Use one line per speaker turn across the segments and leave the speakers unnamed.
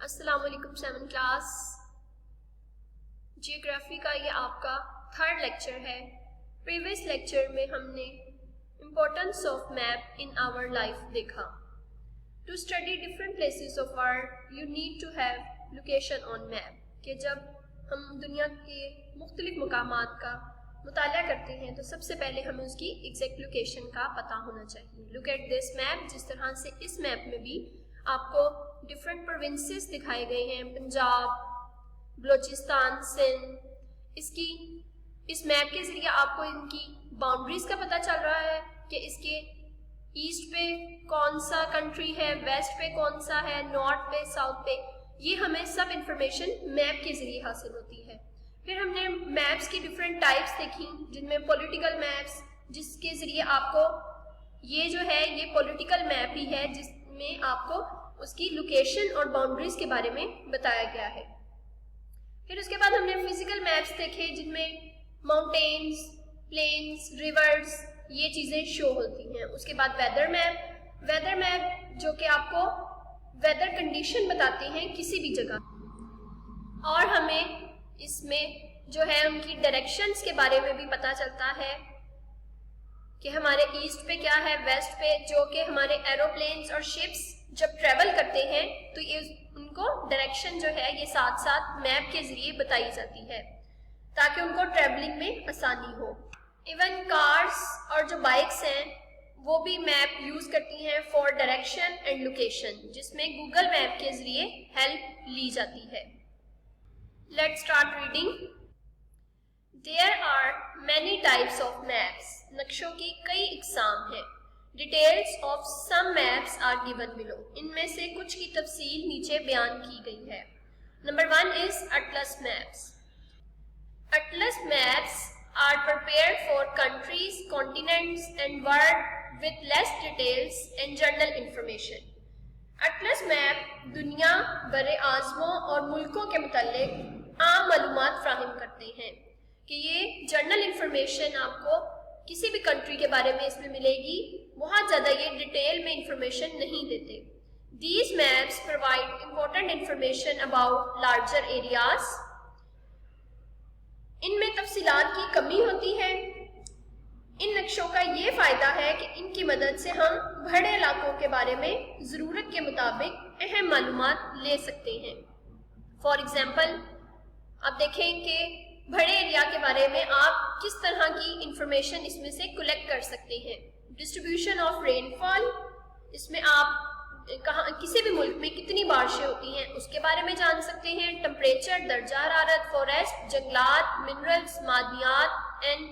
السلام علیکم 7 class geography کا یہ آپ کا تھرڈ لیکچر ہے۔ پریویس لیکچر میں ہم نے importance of map in our life دیکھا۔ To study different places of world you need to have location on map, کہ جب ہم دنیا کے مختلف مقامات کا مطالعہ کرتے ہیں تو سب سے پہلے ہمیں اس کی ایگزیکٹ لوکیشن کا پتہ ہونا چاہیے۔ لک ایٹ دس میپ، جس طرح سے اس میپ میں بھی آپ کو ڈفرینٹ پروونسز دکھائے گئے ہیں، پنجاب، بلوچستان، سندھ۔ اس میپ کے ذریعے آپ کو ان کی باؤنڈریز کا پتہ چل رہا ہے کہ اس کے ایسٹ پہ کون سا کنٹری ہے، ویسٹ پہ کون سا ہے، نارتھ پہ، ساؤتھ پہ۔ یہ ہمیں سب انفارمیشن میپ کے ذریعے حاصل ہوتی ہے۔ پھر ہم نے میپس کی ڈفرینٹ ٹائپس دیکھی، جن میں پولیٹیکل میپس، جس کے ذریعے آپ کو یہ جو ہے یہ پولیٹیکل میپ ہی ہے، جس میں آپ کو اس کی لوکیشن اور باؤنڈریز کے بارے میں بتایا گیا ہے۔ پھر اس کے بعد ہم نے فزیکل میپس دیکھے، جن میں ماؤنٹینز، پلینز، ریورز، یہ چیزیں شو ہوتی ہیں۔ اس کے بعد ویدر میپ جو کہ آپ کو ویدر کنڈیشن بتاتے ہیں کسی بھی جگہ، اور ہمیں اس میں جو ہے ان کی ڈائریکشنز کے بارے میں بھی پتہ چلتا ہے کہ ہمارے ایسٹ پہ کیا ہے، ویسٹ پہ، جو کہ ہمارے ایروپلینز اور شپس جب ٹریول کرتے ہیں تو یہ ان کو ڈائریکشن جو ہے یہ ساتھ ساتھ میپ کے ذریعے بتائی جاتی ہے تاکہ ان کو ٹریولنگ میں آسانی ہو۔ ایون کارز اور جو بائکس ہیں وہ بھی میپ یوز کرتی ہیں فار ڈائریکشن اینڈ لوکیشن، جس میں گوگل میپ کے ذریعے ہیلپ لی جاتی ہے۔ Let's start reading. There are many types of maps. نقشوں کی کئی اقسام ہیں۔ Details of some maps are given below. ان میں سے کچھ کی تفصیل نیچے بیان کی گئی ہے۔ Number 1 is Atlas maps. Atlas maps are prepared for countries, continents and world with less details and general information. Atlas map دنیا، بر اعظموں اور ملکوں کے متعلق عام معلومات فراہم کرتے ہیں، کہ یہ جنرل انفارمیشن آپ کو کسی بھی کنٹری کے بارے میں اس میں ملے گی، بہت زیادہ یہ ڈیٹیل میں انفارمیشن نہیں دیتے۔ These maps provide important information about larger areas. ان میں تفصیلات کی کمی ہوتی ہے۔ ان نقشوں کا یہ فائدہ ہے کہ ان کی مدد سے ہم بڑے علاقوں کے بارے میں ضرورت کے مطابق اہم معلومات لے سکتے ہیں۔ فار ایگزامپل، آپ دیکھیں کہ بڑے ایریا کے بارے میں آپ کس طرح کی انفارمیشن اس میں سے کلیکٹ کر سکتے ہیں۔ ڈسٹریبیوشن آف رین فال، اس میں آپ کسی بھی ملک میں کتنی بارشیں ہوتی ہیں اس کے بارے میں جان سکتے ہیں۔ ٹمپریچر، درجہ حرارت، فارسٹ، جنگلات، منرلز، معدنیات and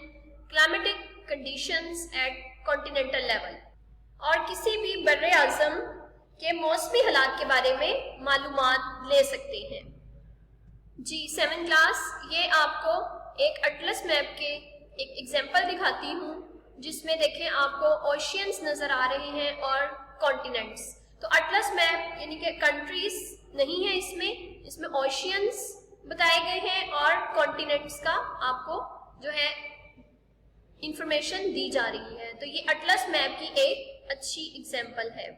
climatic conditions at continental level, اور کسی بھی بر اعظم کے موسمی حالات کے بارے میں معلومات لے سکتے ہیں۔ جی 7 کلاس، یہ آپ کو ایک اٹلس میپ کے ایک ایگزامپل دکھاتی ہوں، جس میں دیکھیں آپ کو اوشینز نظر آ رہے ہیں اور کانٹیننٹس۔ تو اٹلس میپ یعنی کہ کنٹریز نہیں ہے اس میں اوشینز بتائے گئے ہیں اور کانٹیننٹس کا آپ کو جو ہے انفارمیشن دی جا رہی ہے۔ تو یہ اٹلس میپ کی ایک اچھی ایگزامپل ہے۔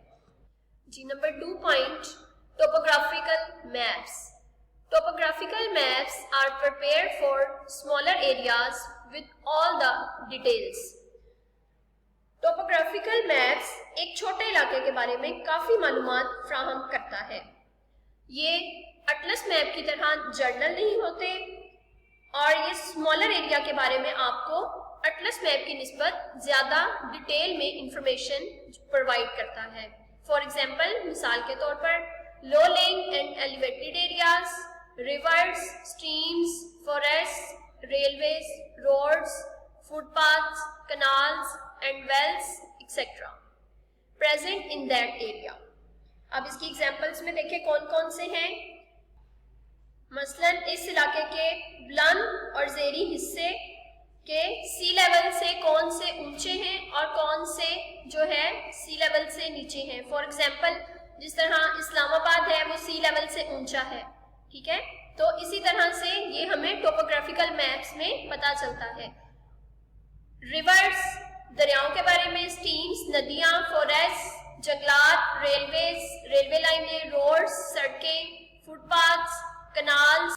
جی number 2 point, topographical maps. Topographical maps are prepared for smaller areas with all the details. Topographical maps ایک چھوٹے علاقے کے بارے میں کافی معلومات فراہم کرتا ہے۔ یہ اٹلس میپ کی طرح جرنل نہیں ہوتے، اور یہ اسمالر ایریا کے بارے میں آپ کو اٹلس میپ کی نسبت زیادہ ڈیٹیل میں انفارمیشن پرووائڈ کرتا ہے۔ فار ایگزامپل، مثال کے طور پر low lying and elevated areas, rivers, streams, forest, railways, roads, foot paths, canals and wells etcetera present in that area. اب اس کی ایگزامپلس میں دیکھیں کون کون سے ہیں۔ مثلاً اس علاقے کے بلند اور زیریں حصے کے سی لیول سے کون سے اونچے ہیں اور کون سے جو ہے سی لیول سے نیچے ہیں۔ فار ایگزامپل، جس طرح اسلام آباد ہے وہ سی لیول سے اونچا ہے، ٹھیک ہے۔ تو اسی طرح سے یہ ہمیں ٹوپوگرافیکل میپس میں پتہ چلتا ہے۔ ریورز، دریاؤں کے بارے میں، اسٹریمز، ندیاں، فارسٹ، جنگلات، ریلویز، ریلوے لائنیں، روڈز، سڑکیں، canals,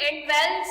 and wells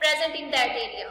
present in that area,